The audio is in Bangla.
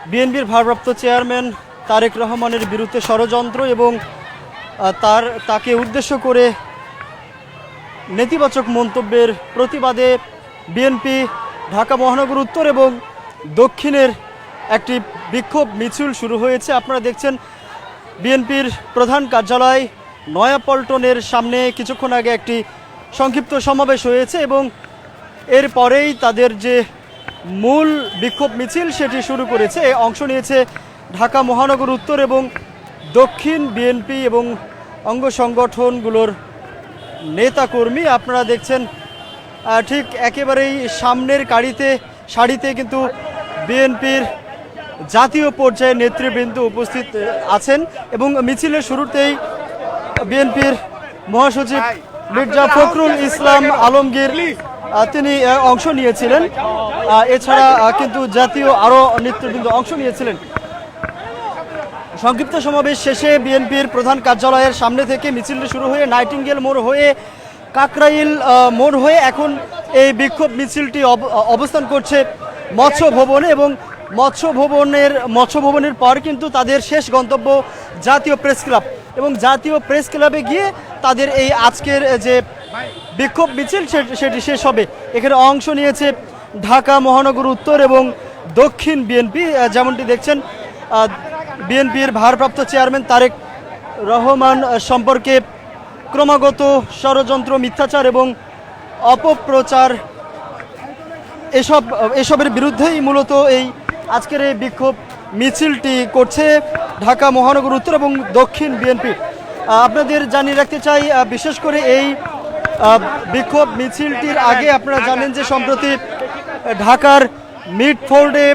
বিএনপির ভারপ্রাপ্ত চেয়ারম্যান তারেক রহমানের বিরুদ্ধে ষড়যন্ত্র এবং তাকে উদ্দেশ্য করে নেতিবাচক মন্তব্যের প্রতিবাদে বিএনপি ঢাকা মহানগর উত্তর এবং দক্ষিণের একটি বিক্ষোভ মিছিল শুরু হয়েছে। আপনারা দেখছেন বিএনপির প্রধান কার্যালয় নয়াপল্টনের সামনে কিছুক্ষণ আগে একটি সংক্ষিপ্ত সমাবেশ হয়েছে এবং এরপরেই তাদের যে মূল বিক্ষোভ মিছিল সেটি শুরু করেছে। অংশ নিয়েছে ঢাকা মহানগর উত্তর এবং দক্ষিণ বিএনপি এবং অঙ্গ সংগঠনগুলোর নেতাকর্মী। আপনারা দেখছেন ঠিক একেবারেই সামনের সারিতে কিন্তু বিএনপির জাতীয় পর্যায়ে নেতৃবৃন্দ উপস্থিত আছেন এবং মিছিলের শুরুতেই বিএনপির মহাসচিব মির্জা ফখরুল ইসলাম আলমগীর তিনি অংশ নিয়েছিলেন। এছাড়া কিন্তু জাতীয় আরও নেতৃবৃন্দ অংশ নিয়েছিলেন। সংক্ষিপ্ত সমাবেশ শেষে বিএনপির প্রধান কার্যালয়ের সামনে থেকে মিছিলটি শুরু হয়ে নাইটিঙ্গেল মোড় হয়ে কাকরাইল মোড় হয়ে এখন এই বিক্ষোভ মিছিলটি অবস্থান করছে মৎস্য ভবনে এবং মৎস্য ভবনের পর কিন্তু তাদের শেষ গন্তব্য জাতীয় প্রেস ক্লাব এবং জাতীয় প্রেস ক্লাবে গিয়ে তাদের এই আজকের যে বিক্ষোভ মিছিল সেটি শেষ হবে। এখানে অংশ নিয়েছে ঢাকা মহানগর উত্তর এবং দক্ষিণ বিএনপি। যেমনটি দেখছেন বিএনপির ভারপ্রাপ্ত চেয়ারম্যান তারেক রহমান সম্পর্কে ক্রমাগত ষড়যন্ত্র, মিথ্যাচার এবং অপপ্রচার এসবের বিরুদ্ধেই মূলত এই আজকের এই বিক্ষোভ মিছিলটি করছে ঢাকা মহানগর উত্তর এবং দক্ষিণ বিএনপি। আপনাদের জানিয়ে রাখতে চাই, বিশেষ করে এই বিক্ষোভ মিছিলটির আগে আপনারা জানেন যে সম্প্রতি ঢাকার মিডফোর্ডে